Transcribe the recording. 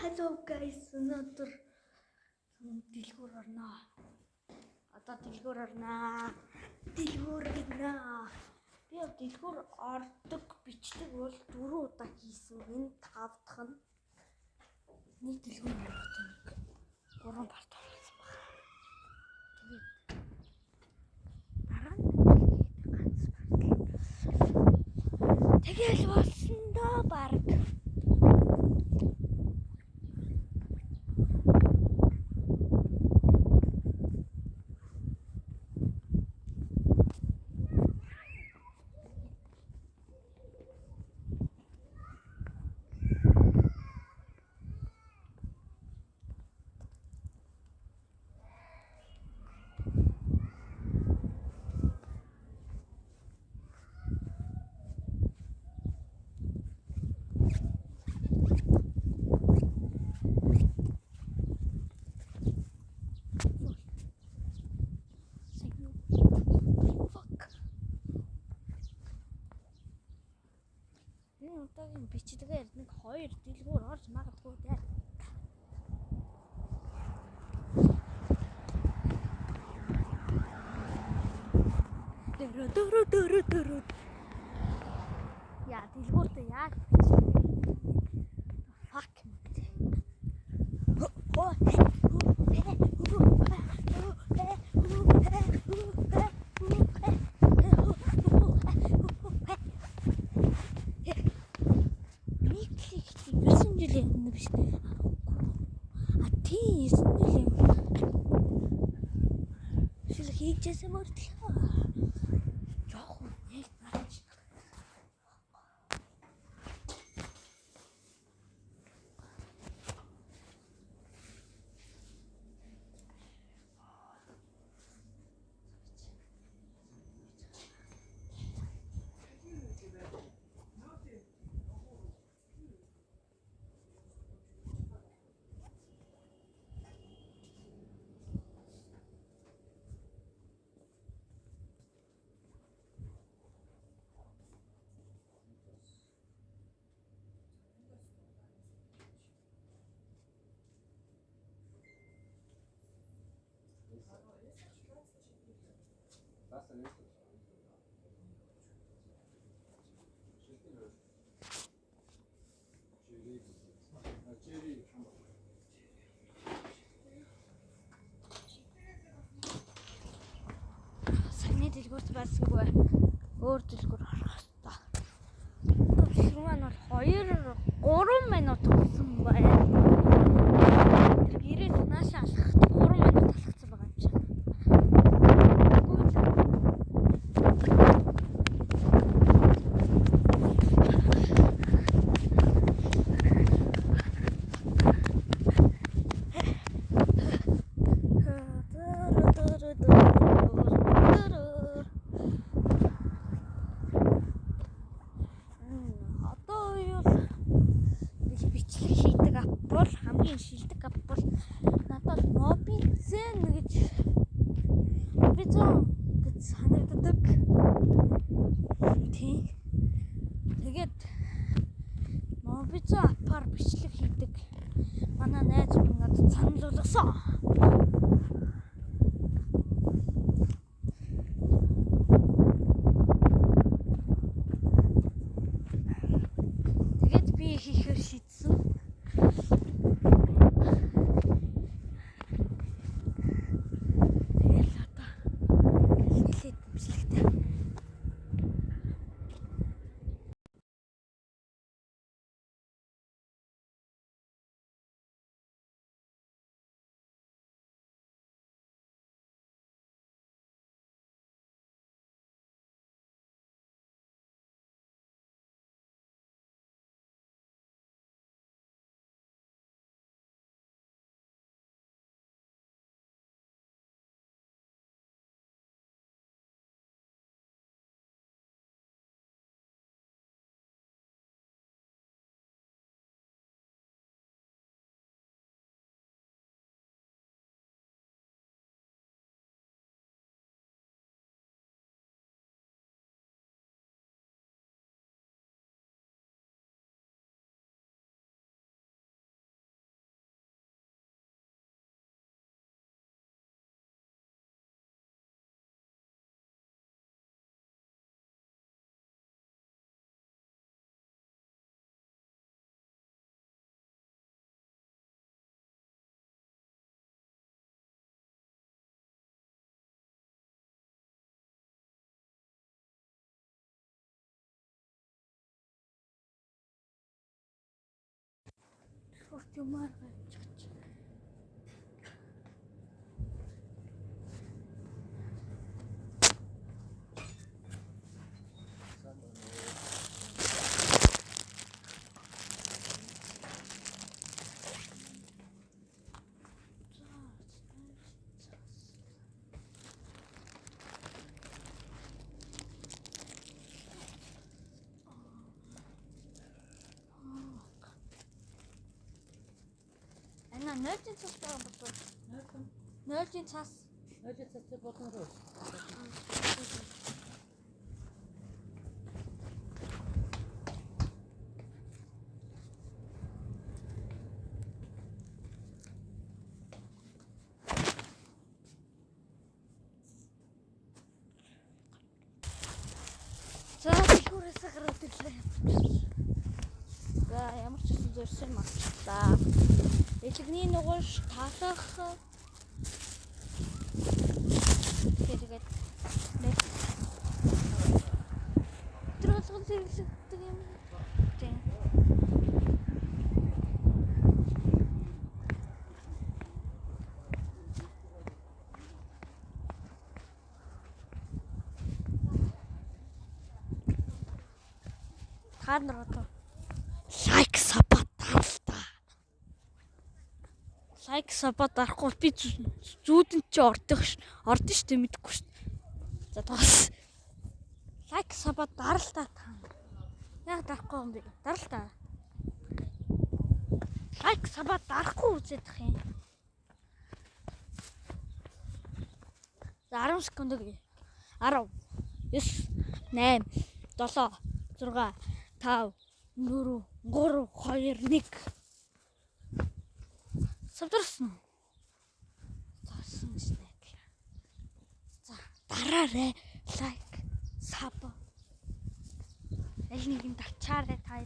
Hello guys, өнөөдөр дэлгүүр орно. Одоо дэлгүүр орно. Би дэлгүүр ордог бичдэг бол 4 удаа хийсэн. Энэ 5 дахь нь. Нэг дэлгүүр орохтой нэг 3 парт болсон байна. Тэгээд дараа нь ганц парт. Тэгэл болсон доо баг. Одоогийн бичдгээр нэг 2 дэлгүүр орж магадгүй дээ. Дөрөв. Яа, дэлгүүртээ яг fuck. Хийжсэн мөртлөө. Яах вэ? Яг наач. Саяны дэлгүүрт байсангүй өөр дэлгүүр орох хэрэгтэй. Тэр маань бол 2-3 минут болсон байна. Тэр гэрээс наашаа алхахад 3 минут алхацсан байгаа юм шиг. Хамгийн шилдэг ап бол надад Mobizzen гэж санагддаг. Тэгээд Mobizzen апаар бичлэг хийдэг манай найз минь надад санал болгосон. Тэгээд би хийхээр шийдсэн. юмар гайчаач. Ана нөлтийн цас байгаа болов. Нөлтийн цас. Нөлтийн цас болон руу. За дэлгүүрээс гараад ирлээ. За ямар ч зүйл зөрсөн мартаа. Элэгний нугаш талах тэгээд тролгол зэрэглэгдэг юм. Тийм. Хандрото лайк сапот арахгүй би зүүдэн чи ордох штэ мэдэхгүй штэ. За тоос лайк сапот даралтаа та. Яг дарахгүй юм би. Даралтаа. Лайк сапот дарахгүй үзэх юм. За 10 секунд гээ. 10 9 8 7 6 5 4 3 2 1 Савдарсан. Заасан штэ. За дараарэ лайк саб. Аль нэгэн тавчаарэ та.